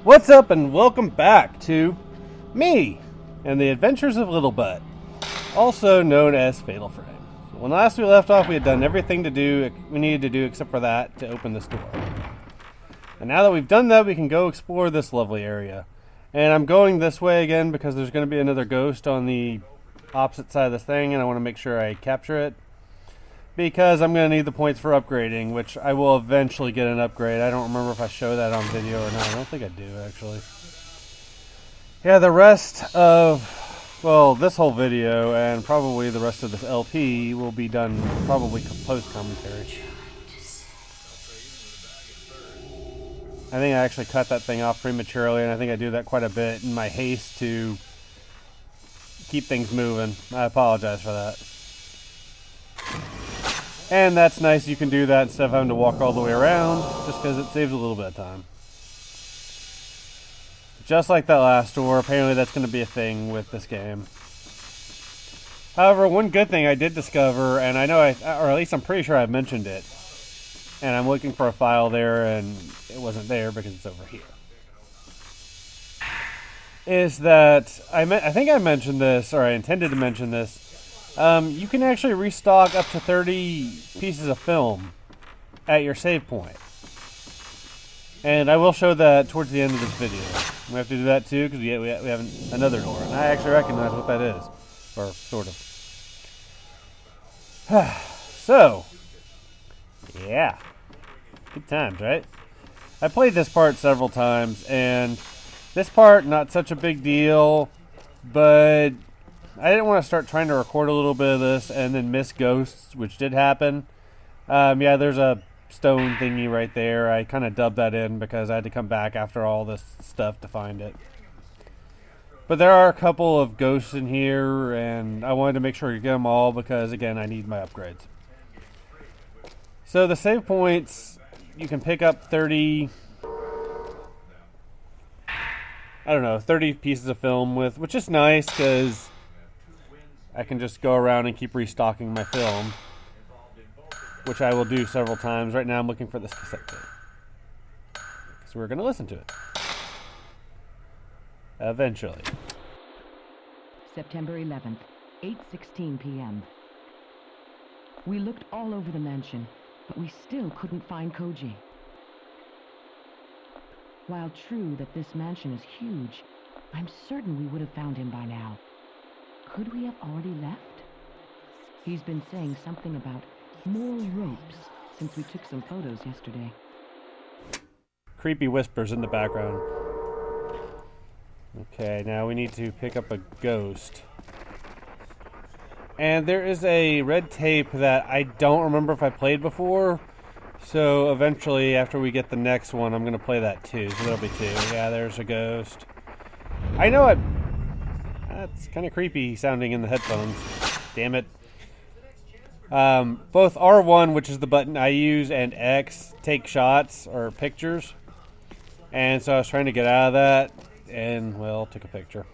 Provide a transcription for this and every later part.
What's up and welcome back to me and the Adventures of Little Butt, also known as Fatal Frame. When last we left off, we had done everything we needed to do except for that to open this door. And now that we've done that, we can go explore this lovely area. And I'm going this way again because there's going to be another ghost on the opposite side of this thing, and I want to make sure I capture it. Because I'm going to need the points for upgrading, which I will eventually get an upgrade. I don't remember if I show that on video or not. I don't think I do, actually. Yeah, the rest of, well, this whole video and probably the rest of this LP will be done probably post-commentary. I think I actually cut that thing off prematurely, and I think I do that quite a bit in my haste to keep things moving. I apologize for that. And that's nice, you can do that instead of having to walk all the way around, just because it saves a little bit of time. Just like that last door, apparently that's going to be a thing with this game. However, one good thing I did discover, and I know or at least I'm pretty sure I mentioned it, and I'm looking for a file there and it wasn't there because it's over here, is that, I think I mentioned this, or I intended to mention this. You can actually restock up to 30 pieces of film at your save point. And I will show that towards the end of this video. We have to do that too because we have another door. And I actually recognize what that is. Or sort of. So, yeah. Good times, right? I played this part several times, and this part, not such a big deal, but I didn't want to start trying to record a little bit of this and then miss ghosts, which did happen. Yeah, there's a stone thingy right there. I kind of dubbed that in because I had to come back after all this stuff to find it. But there are a couple of ghosts in here, and I wanted to make sure to get them all because, again, I need my upgrades. So the save points, you can pick up 30 pieces of film with, which is nice because I can just go around and keep restocking my film, which I will do several times. Right now I'm looking for this cassette tape, so we're going to listen to it eventually. September 11th, 8:16 p.m. We looked all over the mansion, but we still couldn't find Koji. While true that this mansion is huge, I'm certain we would have found him by now. Could we have already left? He's been saying something about more ropes since we took some photos yesterday. Creepy whispers in the background. Okay, now we need to pick up a ghost. And there is a red tape that I don't remember if I played before. So eventually, after we get the next one, I'm going to play that too. So there'll be two. Yeah, there's a ghost. I know that's kind of creepy sounding in the headphones. Damn it. Both R1, which is the button I use, and X take shots or pictures. And so I was trying to get out of that and, well, took a picture.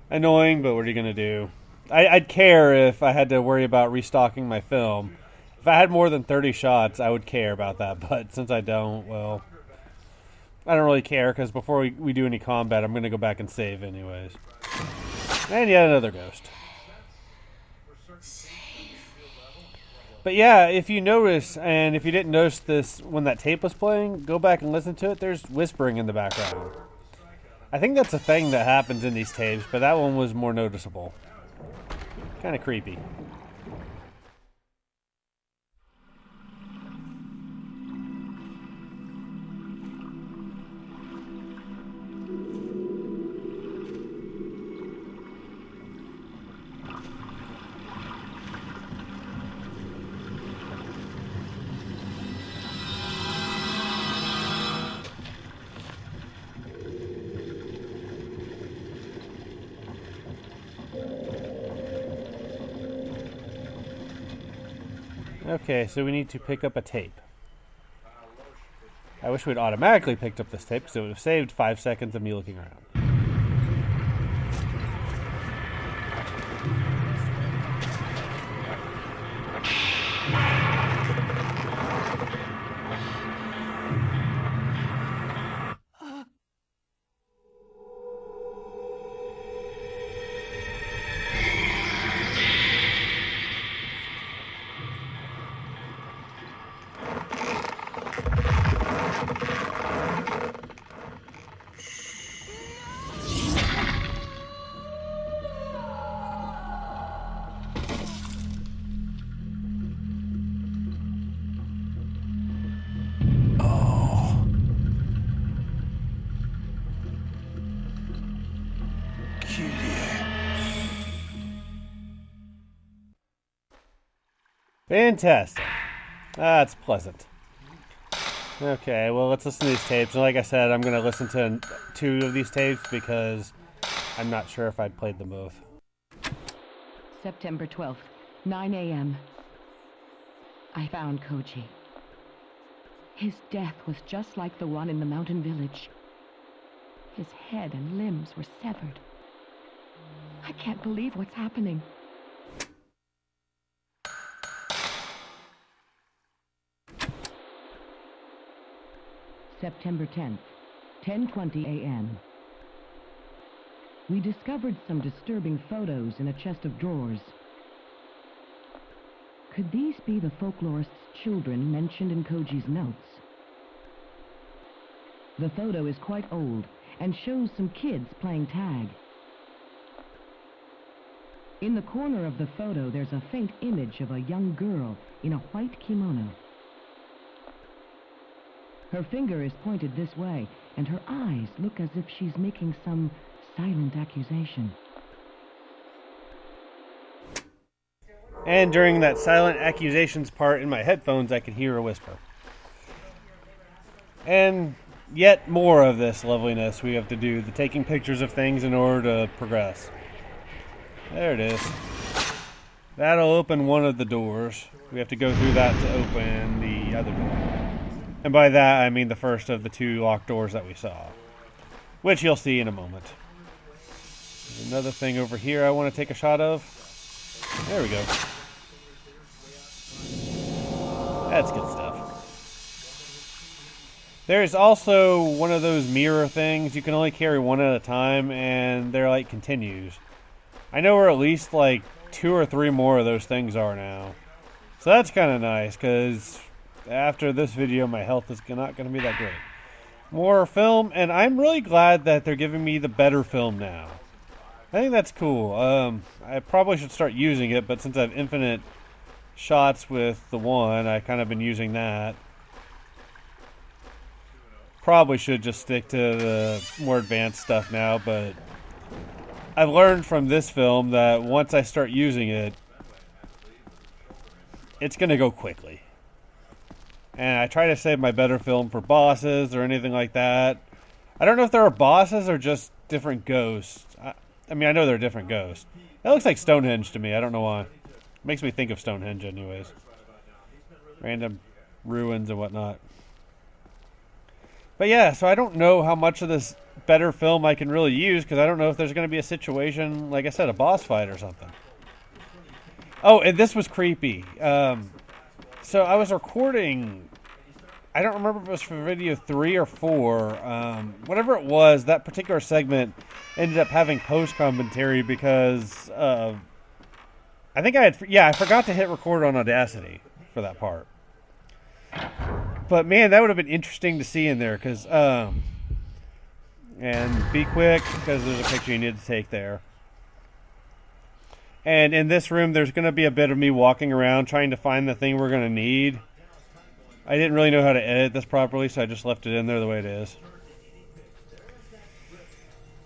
Annoying, but what are you going to do? I'd care if I had to worry about restocking my film. If I had more than 30 shots, I would care about that. But since I don't, well, I don't really care because before we do any combat, I'm going to go back and save anyways. And yet another ghost. But yeah, if you notice, and if you didn't notice this when that tape was playing, go back and listen to it. There's whispering in the background. I think that's a thing that happens in these tapes, but that one was more noticeable. Kind of creepy. Okay, so we need to pick up a tape. I wish we'd automatically picked up this tape because it would have saved 5 seconds of me looking around. Fantastic. That's pleasant. Okay, well, let's listen to these tapes. And like I said, I'm going to listen to 2 of these tapes because I'm not sure if I'd played them both. September 12th, 9 a.m. I found Koji. His death was just like the one in the mountain village. His head and limbs were severed. I can't believe what's happening. September 10th, 10:20 a.m. We discovered some disturbing photos in a chest of drawers. Could these be the folklorist's children mentioned in Koji's notes? The photo is quite old and shows some kids playing tag. In the corner of the photo, there's a faint image of a young girl in a white kimono. Her finger is pointed this way, and her eyes look as if she's making some silent accusation. And during that silent accusations part in my headphones, I could hear a whisper. And yet more of this loveliness we have to do, the taking pictures of things in order to progress. There it is. That'll open one of the doors. We have to go through that to open the other door. And by that, I mean the first of the 2 locked doors that we saw, which you'll see in a moment. There's another thing over here I want to take a shot of. There we go. That's good stuff. There's also one of those mirror things. You can only carry one at a time, and they're like continues. I know where at least like 2 or 3 more of those things are now. So that's kind of nice, because after this video, my health is not going to be that great. More film, and I'm really glad that they're giving me the better film now. I think that's cool. I probably should start using it, but since I have infinite shots with the one, I kind of been using that. Probably should just stick to the more advanced stuff now, but I've learned from this film that once I start using it, it's going to go quickly. And I try to save my better film for bosses or anything like that. I don't know if there are bosses or just different ghosts. I mean, I know they're different ghosts. That looks like Stonehenge to me. I don't know why. It makes me think of Stonehenge anyways. Random ruins and whatnot. But yeah, so I don't know how much of this better film I can really use, because I don't know if there's going to be a situation, like I said, a boss fight or something. Oh, and this was creepy. So I was recording, I don't remember if it was for video 3 or 4. Whatever it was, that particular segment ended up having post-commentary because I think I forgot to hit record on Audacity for that part. But man, that would have been interesting to see in there, because, and be quick, because there's a picture you need to take there. And in this room, there's going to be a bit of me walking around trying to find the thing we're going to need. I didn't really know how to edit this properly, so I just left it in there the way it is.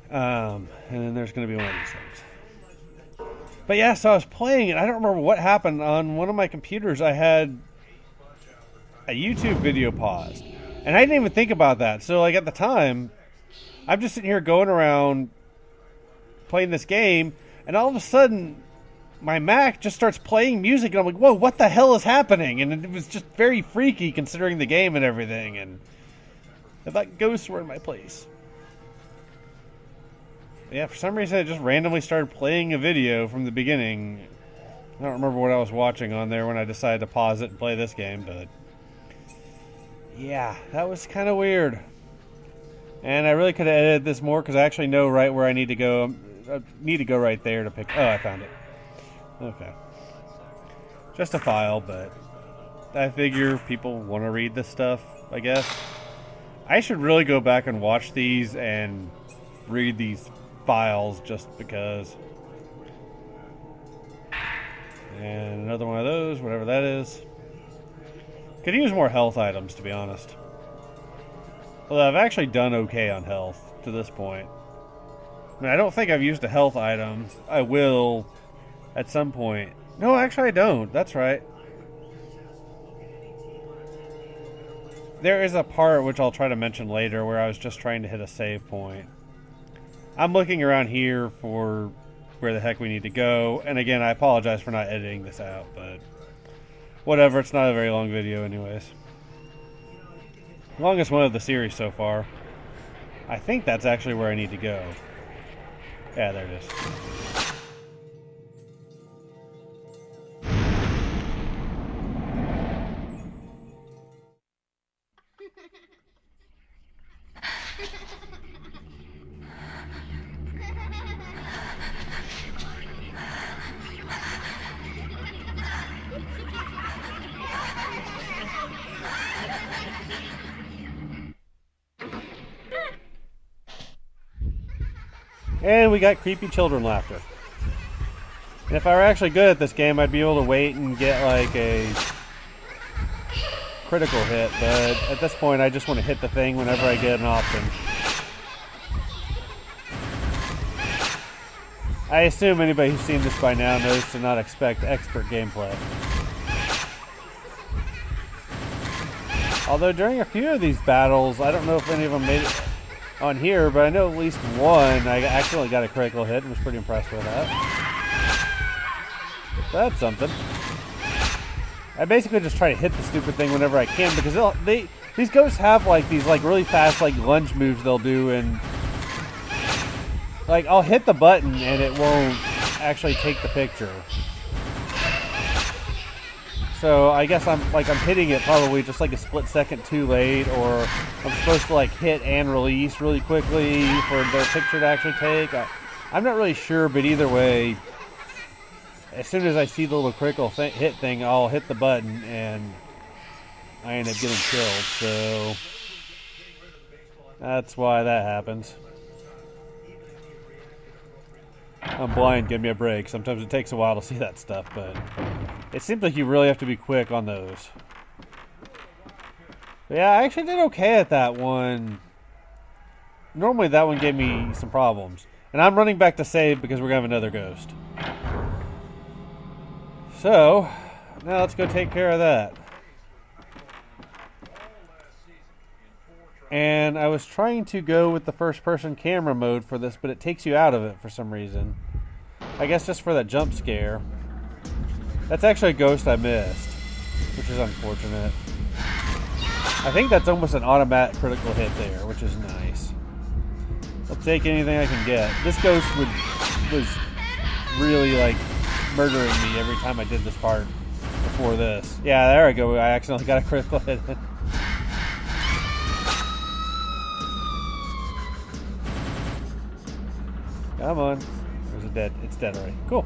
And then there's going to be one of these things. But yeah, so I was playing it. I don't remember what happened. On one of my computers, I had a YouTube video paused. And I didn't even think about that. So like at the time, I'm just sitting here going around playing this game, and all of a sudden my Mac just starts playing music, and I'm like, whoa, what the hell is happening? And it was just very freaky considering the game and everything, and I thought ghosts were in my place. Yeah, for some reason it just randomly started playing a video from the beginning. I don't remember what I was watching on there when I decided to pause it and play this game, but yeah, that was kind of weird. And I really could have edited this more, because I actually know right where I need to go. I need to go right there to pick. Oh, I found it. Okay. Just a file, but I figure people want to read this stuff, I guess. I should really go back and watch these and read these files just because. And another one of those, whatever that is. Could use more health items, to be honest. Although I've actually done okay on health to this point. I mean, I don't think I've used a health item. I will at some point. No, actually I don't. That's right. there is a part which I'll try to mention later where I was just trying to hit a save point. I'm looking around here for where the heck we need to go, and again, I apologize for not editing this out, but whatever, it's not a very long video anyways. Longest one of the series so far. I think that's actually where I need to go. Yeah, there it is. And we got creepy children laughter. And if I were actually good at this game, I'd be able to wait and get like a critical hit, but at this point I just want to hit the thing whenever I get an option. I assume anybody who's seen this by now knows to not expect expert gameplay. Although during a few of these battles, I don't know if any of them made it on here, but I know at least one I accidentally got a critical hit and was pretty impressed with that. So that's something. I basically just try to hit the stupid thing whenever I can because these ghosts have like these like really fast like lunge moves they'll do, and like I'll hit the button and it won't actually take the picture. So I guess I'm hitting it probably just like a split second too late, or I'm supposed to like hit and release really quickly for the picture to actually take. I'm not really sure, but either way, as soon as I see the little critical hit thing, I'll hit the button and I end up getting killed. So that's why that happens. I'm blind, give me a break. Sometimes it takes a while to see that stuff, but it seems like you really have to be quick on those. But yeah, I actually did okay at that one. Normally that one gave me some problems. And I'm running back to save because we're going to have another ghost. So, now let's go take care of that. And I was trying to go with the first person camera mode for this, but it takes you out of it for some reason. I guess just for that jump scare. That's actually a ghost I missed, which is unfortunate. I think that's almost an automatic critical hit there, which is nice. I'll take anything I can get. This ghost was really like murdering me every time I did this part before this. Yeah, there I go. I accidentally got a critical hit. Come on. There's a dead. It's dead already. Cool.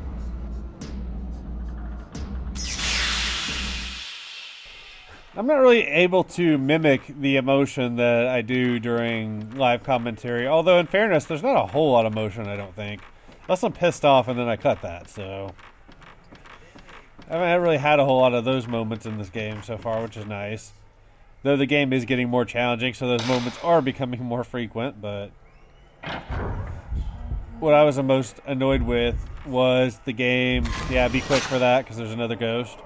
I'm not really able to mimic the emotion that I do during live commentary. Although, in fairness, there's not a whole lot of emotion, I don't think. Unless I'm pissed off and then I cut that, so... I haven't really had a whole lot of those moments in this game so far, which is nice. Though the game is getting more challenging, so those moments are becoming more frequent, but... What I was the most annoyed with was the game... Yeah, be quick for that, because there's another ghost.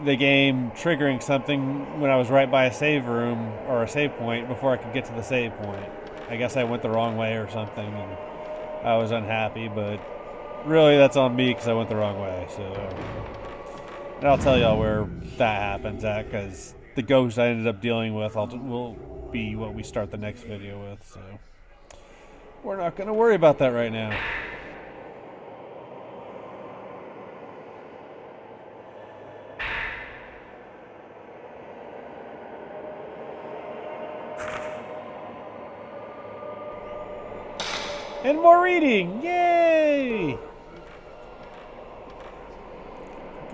The game triggering something when I was right by a save room, or a save point, before I could get to the save point. I guess I went the wrong way or something, and I was unhappy, but... Really, that's on me because I went the wrong way, so... And I'll tell y'all where that happens at, because the ghost I ended up dealing with will be what we start the next video with, so... We're not going to worry about that right now. And more reading! Yay! Look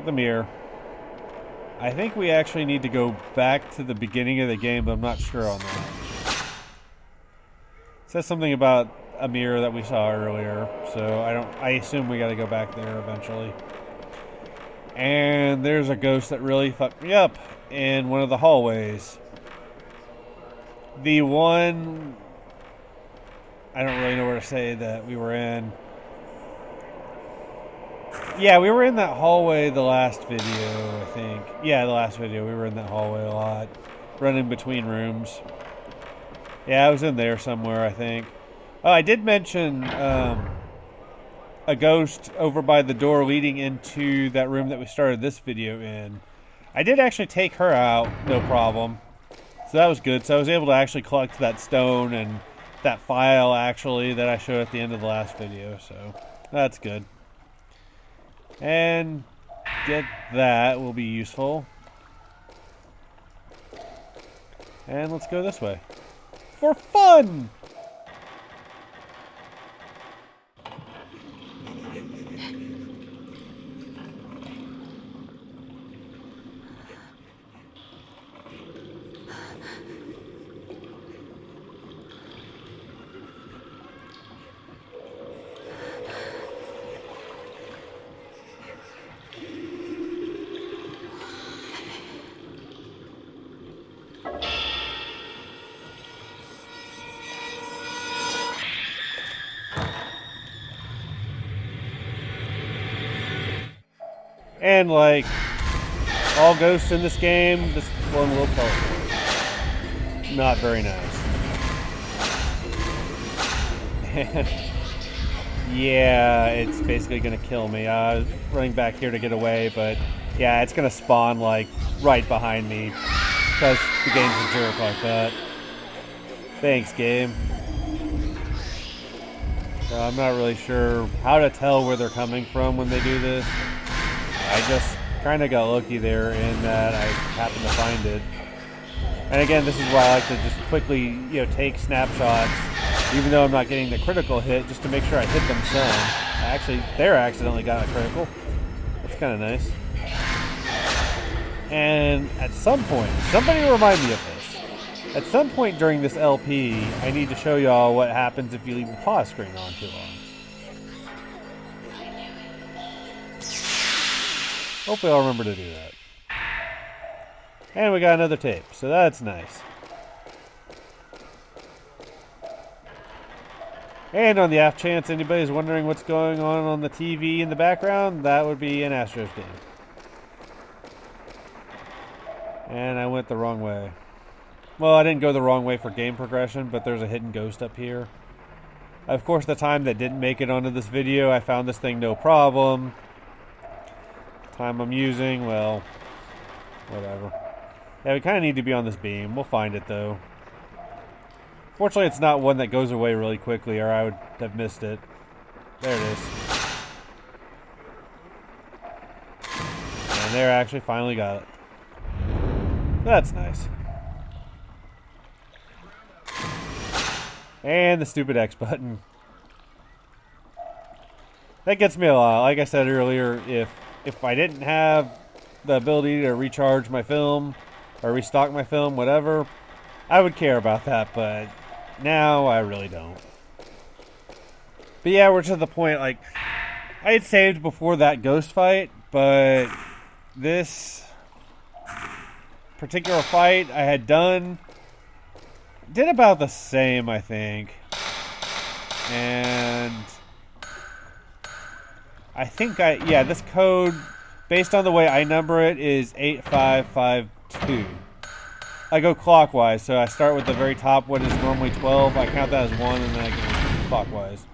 at the mirror. I think we actually need to go back to the beginning of the game, but I'm not sure on that. It says something about a mirror that we saw earlier, so I assume we got to go back there eventually. And there's a ghost that really fucked me up in one of the hallways. The one... I don't really know where to say that we were in. Yeah, we were in that hallway the last video, I think. Yeah, the last video. We were in that hallway a lot. running between rooms. Yeah, I was in there somewhere, I think. Oh, I did mention a ghost over by the door leading into that room that we started this video in. I did actually take her out, no problem. So that was good. So I was able to actually collect that stone and that file, actually, that I showed at the end of the last video. So that's good. And get that will be useful. And let's go this way. For fun! And like all ghosts in this game, this one will teleport. Not very nice. Yeah, it's basically gonna kill me. I was running back here to get away, but yeah, it's gonna spawn like right behind me because the game's a jerk like that. Thanks, game. So I'm not really sure how to tell where they're coming from when they do this. I just kind of got lucky there in that I happened to find it. And again, this is why I like to just quickly, take snapshots, even though I'm not getting the critical hit, just to make sure I hit them some. Actually, there I accidentally got a critical. That's kind of nice. And at some point, somebody remind me of this. At some point during this LP, I need to show y'all what happens if you leave the pause screen on too long. Hopefully I'll remember to do that. And we got another tape, so that's nice. And on the off chance anybody's wondering what's going on the TV in the background, that would be an Astros game. And I went the wrong way. Well, I didn't go the wrong way for game progression, but there's a hidden ghost up here. Of course, the time that didn't make it onto this video, I found this thing no problem. Time I'm using, well, whatever. Yeah, we kind of need to be on this beam. We'll find it, though. Fortunately, it's not one that goes away really quickly, or I would have missed it. There it is. And there, I actually finally got it. That's nice. And the stupid X button. That gets me a lot. Like I said earlier, if I didn't have the ability to recharge my film or restock my film, whatever, I would care about that, but now I really don't. But yeah, we're to the point, like, I had saved before that ghost fight, but this particular fight I had did about the same, I think. And I think this code, based on the way I number it, is 8552. I go clockwise, so I start with the very top, what is normally 12. I count that as 1, and then I go clockwise.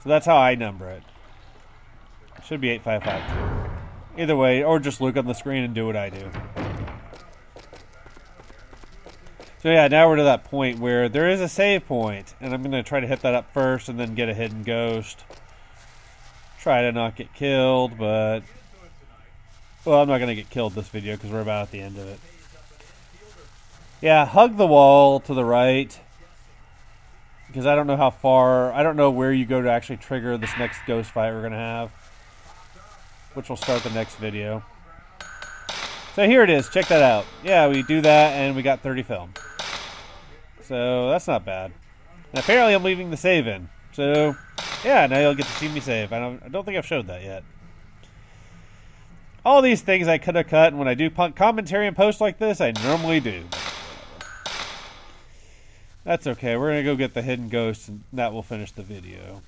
So that's how I number it. It should be 8552. Either way, or just look on the screen and do what I do. So yeah, now we're to that point where there is a save point, and I'm going to try to hit that up first and then get a hidden ghost. Try to not get killed, but well, I'm not going to get killed this video because we're about at the end of it. Yeah, hug the wall to the right, because I don't know how far, I don't know where you go to actually trigger this next ghost fight we're going to have, which will start the next video. So here it is, check that out. Yeah, we do that and we got 30 film. So that's not bad. And apparently I'm leaving the save in. So yeah, now you'll get to see me save. I don't think I've showed that yet. All these things I could have cut, and when I do commentary and post like this, I normally do. That's okay. We're going to go get the hidden ghost, and that will finish the video.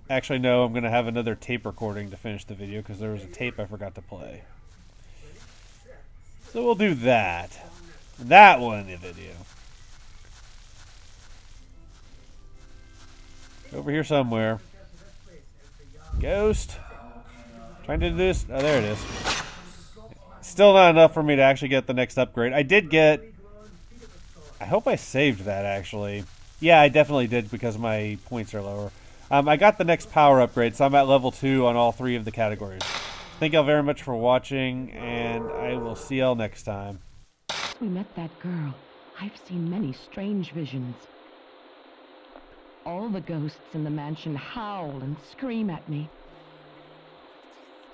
Actually, no, I'm going to have another tape recording to finish the video, because there was a tape I forgot to play. So we'll do that. That one in the video. Over here somewhere. Ghost. Trying to do this. Oh, there it is. Still not enough for me to actually get the next upgrade. I did get... I hope I saved that, actually. Yeah, I definitely did because my points are lower. I got the next power upgrade, so I'm at level 2 on all 3 of the categories. Thank y'all very much for watching, and I will see y'all next time. We met that girl. I've seen many strange visions. All the ghosts in the mansion howl and scream at me.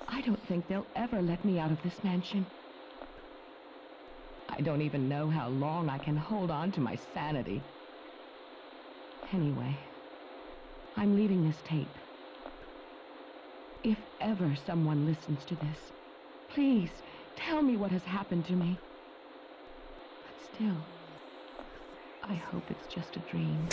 I don't think they'll ever let me out of this mansion. I don't even know how long I can hold on to my sanity. Anyway, I'm leaving this tape. If ever someone listens to this, please tell me what has happened to me. But still, I hope it's just a dream.